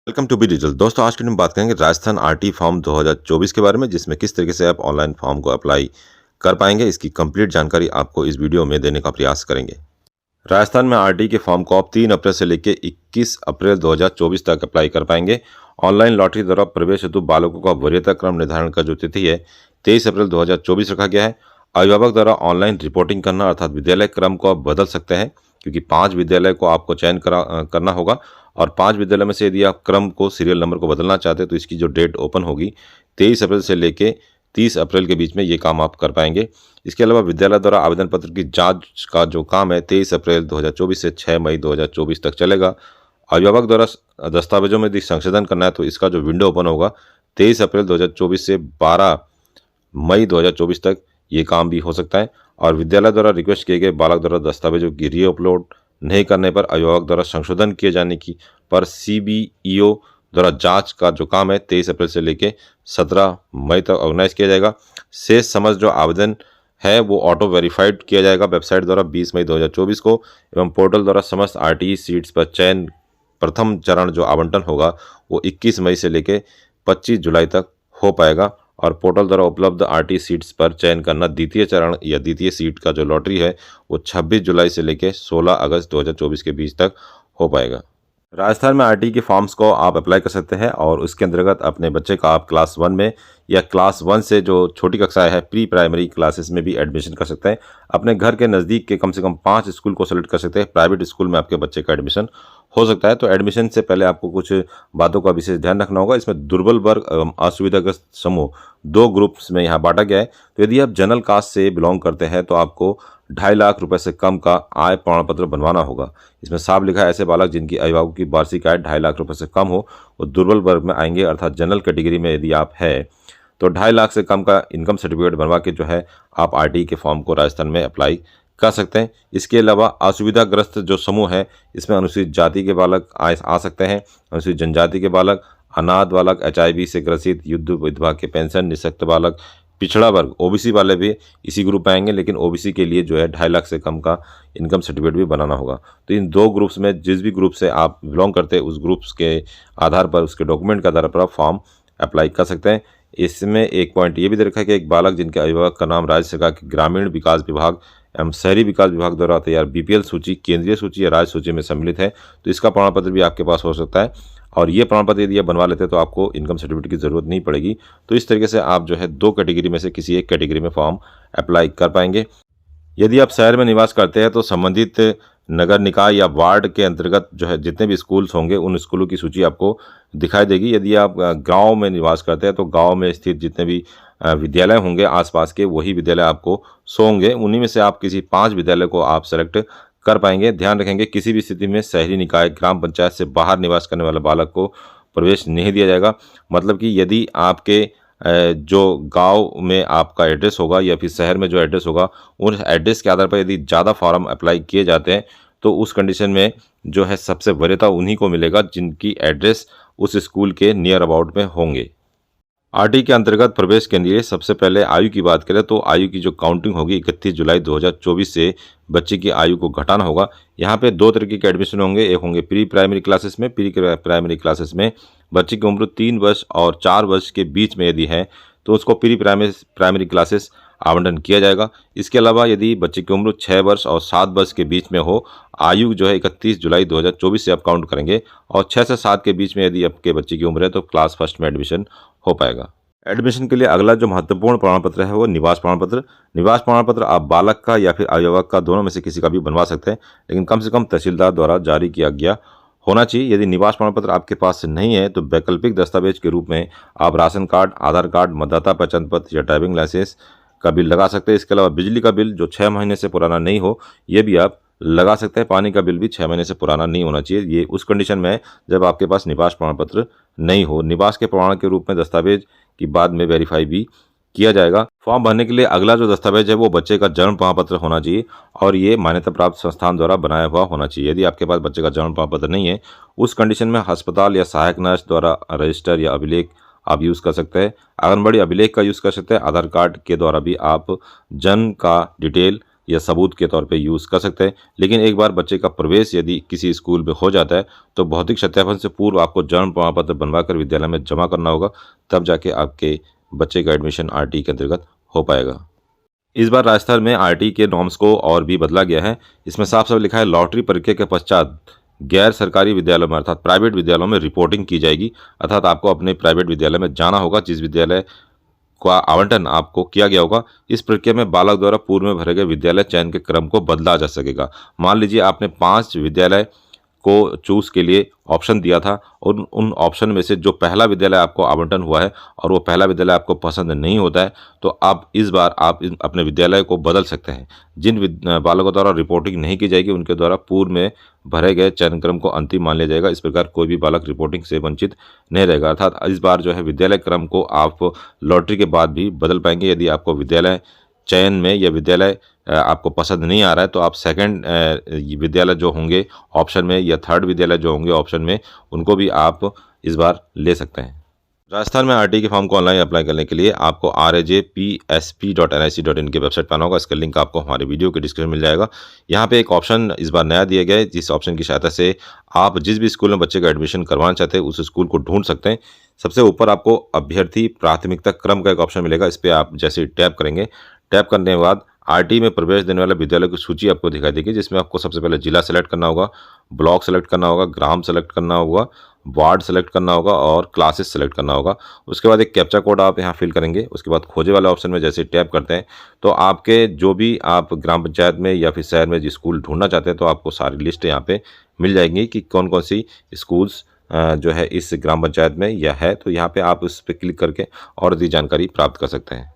Welcome to be digital. दोस्तों, आज की हम बात करेंगे राजस्थान आरटी फॉर्म 2024 के बारे में, जिसमें किस तरीके से आप ऑनलाइन फॉर्म को अप्लाई कर पाएंगे। इसकी कंप्लीट जानकारी आपको इस वीडियो में देने का प्रयास करेंगे। राजस्थान में आरटी के फॉर्म को आप 3 अप्रैल से लेकर 21 अप्रैल 2024 तक अप्लाई कर पाएंगे। ऑनलाइन लॉटरी द्वारा प्रवेश हेतु बालकों का वरीयता क्रम निर्धारण का जो तिथि है 23 अप्रैल 2024 रखा गया है। अभिभावक द्वारा ऑनलाइन रिपोर्टिंग करना अर्थात विद्यालय क्रम को आप बदल सकते हैं, क्योंकि 5 विद्यालय को आपको चयन करना होगा और 5 विद्यालय में से यदि आप क्रम को सीरियल नंबर को बदलना चाहते हैं तो इसकी जो डेट ओपन होगी 23 अप्रैल से लेके 30 अप्रैल के बीच में ये काम आप कर पाएंगे। इसके अलावा विद्यालय द्वारा आवेदन पत्र की जांच का जो काम है 23 अप्रैल 2024 से 6 मई 2024 तक चलेगा। अभिभावक द्वारा दस्तावेजों में यदि संशोधन करना है तो इसका जो विंडो ओपन होगा 23 अप्रैल 2024 से 12 मई 2024 तक ये काम भी हो सकता है। और विद्यालय द्वारा रिक्वेस्ट किए गए बालक द्वारा दस्तावेजों की रीअपलोड नहीं करने पर अभिभावक द्वारा संशोधन किए जाने की पर सीबीईओ द्वारा जांच का जो काम है 23 अप्रैल से लेकर 17 मई तक ऑर्गेनाइज किया जाएगा। शेष समझ जो आवेदन है वो ऑटो वेरीफाइड किया जाएगा वेबसाइट द्वारा 20 मई 2024 को, एवं पोर्टल द्वारा समस्त आरटीई सीट्स पर चयन प्रथम चरण जो आवंटन होगा वो 21 मई से लेकर 25 जुलाई तक हो पाएगा। और पोर्टल द्वारा उपलब्ध आरटी सीट्स पर चयन करना द्वितीय चरण या द्वितीय सीट का जो लॉटरी है वो 26 जुलाई से लेकर 16 अगस्त 2024 के बीच तक हो पाएगा। राजस्थान में आरटी के फॉर्म्स को आप अप्लाई कर सकते हैं और उसके अंतर्गत अपने बच्चे का आप क्लास 1 में या क्लास 1 से जो छोटी कक्षाएं है प्री प्राइमरी क्लासेस में भी एडमिशन कर सकते हैं। अपने घर के नज़दीक के कम से कम 5 स्कूल को सेलेक्ट कर सकते हैं। प्राइवेट स्कूल में आपके बच्चे का एडमिशन हो सकता है। तो एडमिशन से पहले आपको कुछ बातों का विशेष ध्यान रखना होगा। इसमें दुर्बल वर्ग एवं असुविधाग्रस्त समूह 2 ग्रुप्स में यहाँ बांटा गया है। तो यदि आप जनरल कास्ट से बिलोंग करते हैं तो आपको 2.5 लाख रुपए से कम का आय प्रमाण पत्र बनवाना होगा। इसमें साफ लिखा है ऐसे बालक जिनकी अभिभावकों की वार्षिक आय 2.5 लाख रुपए से कम हो वो दुर्बल वर्ग में आएंगे। अर्थात जनरल कैटेगरी में यदि आप है तो 2.5 लाख से कम का इनकम सर्टिफिकेट बनवा के जो है आप आरटी के फॉर्म को राजस्थान में अप्लाई कर सकते हैं। इसके अलावा असुविधाग्रस्त जो समूह है इसमें अनुसूचित जाति के बालक आ सकते हैं, अनुसूचित जनजाति के बालक, अनाथ बालक, एचआईवी से ग्रसित, युद्ध विधवा के पेंशन, निःशक्त बालक, पिछड़ा वर्ग ओबीसी वाले भी इसी ग्रुप में आएंगे। लेकिन ओबीसी के लिए जो है 2.5 लाख से कम का इनकम सर्टिफिकेट भी बनाना होगा। तो इन 2 ग्रुप्स में जिस भी ग्रुप से आप बिलोंग करते हैं उस ग्रुप्स के आधार पर, उसके डॉक्यूमेंट के आधार पर आप फॉर्म अप्लाई कर सकते हैं। इसमें एक पॉइंट ये भी दे रखा है कि एक बालक जिनके अभिभावक का नाम राज्य सरकार के ग्रामीण विकास विभाग एवं शहरी विकास विभाग द्वारा तैयार बीपीएल सूची, केंद्रीय सूची या राज्य सूची में सम्मिलित है तो इसका प्रमाण पत्र भी आपके पास हो सकता है। और ये प्रमाण पत्र यदि आप बनवा लेते हैं तो आपको इनकम सर्टिफिकेट की ज़रूरत नहीं पड़ेगी। तो इस तरीके से आप जो है 2 कैटेगरी में से किसी एक कैटेगरी में फॉर्म अप्लाई कर पाएंगे। यदि आप शहर में निवास करते हैं तो संबंधित नगर निकाय या वार्ड के अंतर्गत जो है जितने भी स्कूल्स होंगे उन स्कूलों की सूची आपको दिखाई देगी। यदि आप गांव में निवास करते हैं तो गांव में स्थित जितने भी विद्यालय होंगे आसपास के वही विद्यालय आपको शो होंगे। उन्हीं में से आप किसी 5 विद्यालय को आप सेलेक्ट कर पाएंगे। ध्यान रखेंगे किसी भी स्थिति में शहरी निकाय ग्राम पंचायत से बाहर निवास करने वाले बालक को प्रवेश नहीं दिया जाएगा। मतलब कि यदि आपके जो गांव में आपका एड्रेस होगा या फिर शहर में जो एड्रेस होगा उन एड्रेस के आधार पर यदि ज़्यादा फॉर्म अप्लाई किए जाते हैं तो उस कंडीशन में जो है सबसे वरीयता उन्हीं को मिलेगा जिनकी एड्रेस उस स्कूल के नियर अबाउट में होंगे। आरटी के अंतर्गत प्रवेश के लिए सबसे पहले आयु की बात करें तो आयु की जो काउंटिंग होगी 31 जुलाई 2024 से बच्चे की आयु को घटाना होगा। यहाँ पे 2 तरीके के एडमिशन होंगे। एक होंगे प्री प्राइमरी क्लासेस में। प्री प्राइमरी क्लासेस में बच्चे की उम्र 3 वर्ष और 4 वर्ष के बीच में यदि है तो उसको प्री प्राइमरी क्लासेस आवंटन किया जाएगा। इसके अलावा यदि बच्चे की उम्र 6 वर्ष और 7 वर्ष के बीच में हो, आयु जो है 31 जुलाई 2024 से आप काउंट करेंगे और 6 से 7 के बीच में यदि आपके बच्चे की उम्र है तो क्लास फर्स्ट में एडमिशन हो पाएगा। एडमिशन के लिए अगला जो महत्वपूर्ण प्रमाण पत्र है वो निवास प्रमाण पत्र। निवास प्रमाण पत्र आप बालक का या फिर अभिभावक का दोनों में से किसी का भी बनवा सकते हैं, लेकिन कम से कम तहसीलदार द्वारा जारी किया गया होना चाहिए। यदि निवास प्रमाण पत्र आपके पास नहीं है तो वैकल्पिक दस्तावेज के रूप में आप राशन कार्ड, आधार कार्ड, मतदाता पहचान पत्र या ड्राइविंग लाइसेंस का बिल लगा सकते हैं। इसके अलावा बिजली का बिल जो 6 महीने से पुराना नहीं हो ये भी आप लगा सकते हैं। पानी का बिल भी 6 महीने से पुराना नहीं होना चाहिए। ये उस कंडीशन में है जब आपके पास निवास प्रमाण पत्र नहीं हो। निवास के प्रमाण के रूप में दस्तावेज की बाद में वेरीफाई भी किया जाएगा। फॉर्म भरने के लिए अगला जो दस्तावेज है वो बच्चे का जन्म प्रमाण पत्र होना चाहिए और ये मान्यता प्राप्त संस्थान द्वारा बनाया हुआ होना चाहिए। यदि आपके पास बच्चे का जन्म प्रमाण पत्र नहीं है उस कंडीशन में अस्पताल या सहायक नर्स द्वारा रजिस्टर या अभिलेख आप यूज़ कर सकते हैं। आंगनबाड़ी अभिलेख का यूज़ कर सकते हैं। आधार कार्ड के द्वारा भी आप जन्म का डिटेल या सबूत के तौर पे यूज़ कर सकते हैं। लेकिन एक बार बच्चे का प्रवेश यदि किसी स्कूल में हो जाता है तो भौतिक सत्यापन से पूर्व आपको जन्म प्रमाण पत्र बनवा कर विद्यालय में जमा करना होगा, तब जाके आपके बच्चे का एडमिशन आरटी के अंतर्गत हो पाएगा। इस बार राजस्थान में आरटी के नॉर्म्स को और भी बदला गया है। इसमें साफ साफ लिखा है लॉटरी प्रक्रिया के पश्चात गैर सरकारी विद्यालयों में अर्थात प्राइवेट विद्यालयों में रिपोर्टिंग की जाएगी। अर्थात आपको अपने प्राइवेट विद्यालय में जाना होगा जिस विद्यालय का आवंटन आपको किया गया होगा। इस प्रक्रिया में बालक द्वारा पूर्व में भरे गए विद्यालय चयन के क्रम को बदला जा सकेगा। मान लीजिए आपने 5 विद्यालय को चूज़ के लिए ऑप्शन दिया था और उन ऑप्शन में से जो पहला विद्यालय आपको आवंटन हुआ है और वो पहला विद्यालय आपको पसंद नहीं होता है तो आप इस बार अपने विद्यालय को बदल सकते हैं। जिन बालकों द्वारा रिपोर्टिंग नहीं की जाएगी उनके द्वारा पूर्व में भरे गए चयन क्रम को अंतिम मान लिया जाएगा। इस प्रकार कोई भी बालक रिपोर्टिंग से वंचित नहीं रहेगा। अर्थात इस बार जो है विद्यालय क्रम को आप लॉटरी के बाद भी बदल पाएंगे। यदि आपको विद्यालय चयन में या विद्यालय आपको पसंद नहीं आ रहा है तो आप सेकंड विद्यालय जो होंगे ऑप्शन में या थर्ड विद्यालय जो होंगे ऑप्शन में उनको भी आप इस बार ले सकते हैं। राजस्थान में आरटी के फॉर्म को ऑनलाइन अप्लाई करने के लिए आपको rajpsp.nic.in की वेबसाइट पर आना होगा। इसका लिंक आपको हमारे वीडियो के डिस्क्रिप्शन में मिल जाएगा। यहाँ पे एक ऑप्शन इस बार नया दिया गया है जिस ऑप्शन की सहायता से आप जिस भी स्कूल में बच्चे का एडमिशन करवाना चाहते हैं उस स्कूल को ढूंढ सकते हैं। सबसे ऊपर आपको अभ्यर्थी प्राथमिकता क्रम का एक ऑप्शन मिलेगा। इस पर आप जैसे टैप करेंगे, टैप करने के बाद आरटी में प्रवेश देने वाले विद्यालय की सूची आपको दिखाई देगी जिसमें आपको सबसे पहले जिला सेलेक्ट करना होगा, ब्लॉक सेलेक्ट करना होगा, ग्राम सेलेक्ट करना होगा, वार्ड सेलेक्ट करना होगा और क्लासेस सेलेक्ट करना होगा। उसके बाद एक कैप्चा कोड आप यहाँ फिल करेंगे। उसके बाद खोजे वाले ऑप्शन में जैसे टैप करते हैं तो आपके जो भी आप ग्राम पंचायत में या फिर शहर में जो स्कूल ढूंढना चाहते हैं तो आपको सारी लिस्ट यहाँ पे मिल जाएंगी कि कौन कौन सी स्कूल्स जो है इस ग्राम पंचायत में या है। तो यहाँ पे आप उस पर क्लिक करके और अधिक जानकारी प्राप्त कर सकते हैं।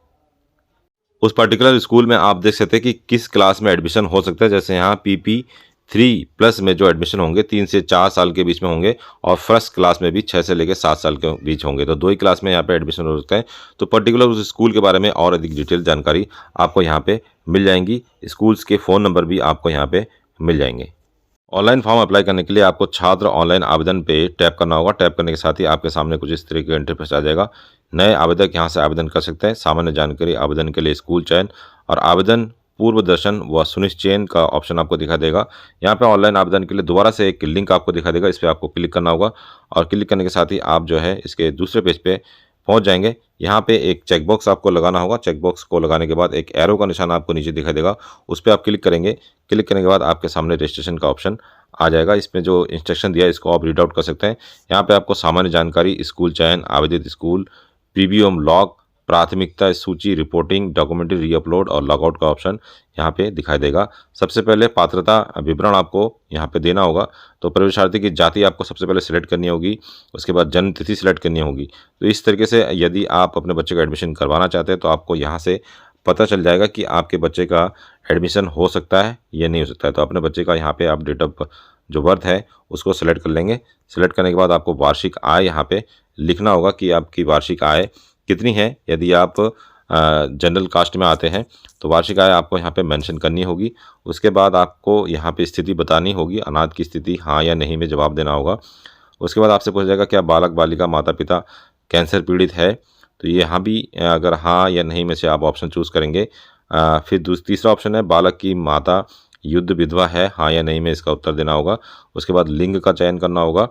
उस पर्टिकुलर स्कूल में आप देख सकते हैं कि किस क्लास में एडमिशन हो सकता है। जैसे यहाँ PP3+ में जो एडमिशन होंगे 3 से 4 साल के बीच में होंगे और फर्स्ट क्लास में भी 6 से लेकर 7 साल के बीच होंगे। तो 2 ही क्लास में यहाँ पे एडमिशन हो सकता है। तो पर्टिकुलर उस स्कूल के बारे में और अधिक डिटेल जानकारी आपको यहाँ पे मिल जाएंगी। स्कूल्स के फ़ोन नंबर भी आपको यहाँ पे मिल जाएंगे। ऑनलाइन फॉर्म अप्लाई करने के लिए आपको छात्र ऑनलाइन आवेदन पे टैप करना होगा। टैप करने के साथ ही आपके सामने कुछ इस तरीके का इंटरफेस आ जाएगा। नए आवेदक यहां से आवेदन कर सकते हैं। सामान्य जानकारी, आवेदन के लिए स्कूल चयन और आवेदन पूर्व दर्शन व सुनिश्चयन का ऑप्शन आपको दिखा देगा। यहाँ पे ऑनलाइन आवेदन के लिए दोबारा से एक लिंक आपको दिखा देगा। इस पर आपको क्लिक करना होगा और क्लिक करने के साथ ही आप जो है इसके दूसरे पेज पे पहुंच जाएंगे। यहाँ पे एक चेकबॉक्स आपको लगाना होगा। चेकबॉक्स को लगाने के बाद एक एरो का निशान आपको नीचे दिखाई देगा, उस पर आप क्लिक करेंगे। क्लिक करने के बाद आपके सामने रजिस्ट्रेशन का ऑप्शन आ जाएगा। इसमें जो इंस्ट्रक्शन दिया है इसको आप रीड आउट कर सकते हैं। यहाँ पे आपको सामान्य जानकारी, स्कूल चयन, आवेदित स्कूल, प्रीव्यू लॉग, प्राथमिकता सूची, रिपोर्टिंग, डॉक्यूमेंट्री रीअपलोड और लॉगआउट का ऑप्शन यहाँ पे दिखाई देगा। सबसे पहले पात्रता विवरण आपको यहाँ पे देना होगा। तो प्रवेशार्थी की जाति आपको सबसे पहले सिलेक्ट करनी होगी, उसके बाद जन्म तिथि सिलेक्ट करनी होगी। तो इस तरीके से यदि आप अपने बच्चे का एडमिशन करवाना चाहते हैं तो आपको यहाँ से पता चल जाएगा कि आपके बच्चे का एडमिशन हो सकता है या नहीं हो सकता है। तो अपने बच्चे का यहाँ पे आप डेट ऑफ जो बर्थ है उसको सेलेक्ट कर लेंगे। सेलेक्ट करने के बाद आपको वार्षिक आय यहाँ पे लिखना होगा कि आपकी वार्षिक आय कितनी है। यदि आप जनरल कास्ट में आते हैं तो वार्षिक आय आपको यहाँ पे मेंशन करनी होगी। उसके बाद आपको यहाँ पे स्थिति बतानी होगी, अनाथ की स्थिति हाँ या नहीं में जवाब देना होगा। उसके बाद आपसे पूछा जाएगा क्या बालक बालिका माता पिता कैंसर पीड़ित है, तो ये यहाँ भी अगर हाँ या नहीं में से आप ऑप्शन चूज़ करेंगे। फिर तीसरा ऑप्शन है बालक की माता युद्ध विधवा है, हाँ या नहीं में इसका उत्तर देना होगा। उसके बाद लिंग का चयन करना होगा,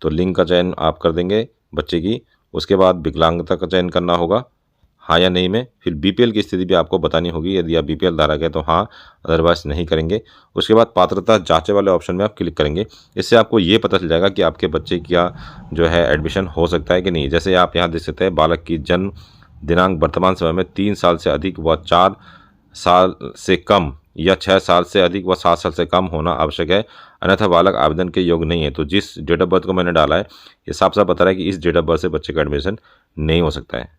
तो लिंग का चयन आप कर देंगे बच्चे की। उसके बाद विकलांगता का चयन करना होगा, हाँ या नहीं में। फिर बीपीएल की स्थिति भी आपको बतानी होगी, यदि आप बीपीएल धारक है तो हाँ, अदरवाइज नहीं करेंगे। उसके बाद पात्रता जांचे वाले ऑप्शन में आप क्लिक करेंगे। इससे आपको ये पता चल जाएगा कि आपके बच्चे का जो है एडमिशन हो सकता है कि नहीं। जैसे आप यहाँ देख सकते हैं बालक की जन्म दिनांक वर्तमान समय में 3 साल से अधिक व 4 साल से कम या 6 साल से अधिक व 7 साल से कम होना आवश्यक है, अन्यथा बालक आवेदन के योग्य नहीं है। तो जिस डेट ऑफ बर्थ को मैंने डाला है ये साफ साफ बता रहा है कि इस डेट ऑफ बर्थ से बच्चे का एडमिशन नहीं हो सकता है।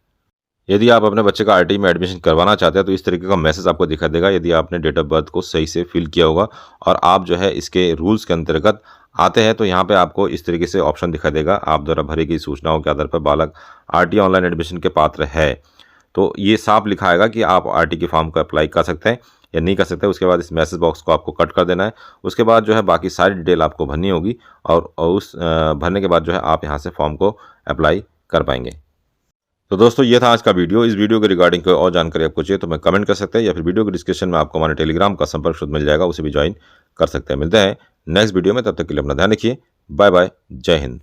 यदि आप अपने बच्चे का आरटी में एडमिशन करवाना चाहते हैं तो इस तरीके का मैसेज आपको दिखा देगा। यदि आपने डेट ऑफ बर्थ को सही से फिल किया होगा और आप जो है इसके रूल्स के अंतर्गत आते हैं तो यहाँ पे आपको इस तरीके से ऑप्शन दिखा देगा, आप द्वारा भरी गई सूचनाओं के आधार पर बालक आरटी ऑनलाइन एडमिशन के पात्र है। तो ये साफ लिखा आएगा कि आप आरटी के फॉर्म को अप्लाई कर सकते हैं या नहीं कर सकते। उसके बाद इस मैसेज बॉक्स को आपको कट कर देना है। उसके बाद जो है बाकी सारी डिटेल आपको भरनी होगी और उस भरने के बाद जो है आप यहाँ से फॉर्म को अप्लाई कर पाएंगे। तो दोस्तों ये था आज का वीडियो। इस वीडियो के रिगार्डिंग कोई और जानकारी आपको चाहिए तो मैं कमेंट कर सकते हैं, या फिर वीडियो के डिस्क्रिप्शन में आपको हमारे टेलीग्राम का संपर्क सूत्र मिल जाएगा, उसे भी ज्वाइन कर सकते हैं। मिलते हैं नेक्स्ट वीडियो में, तब तक के लिए अपना ध्यान रखिए। बाय बाय, जय हिंद।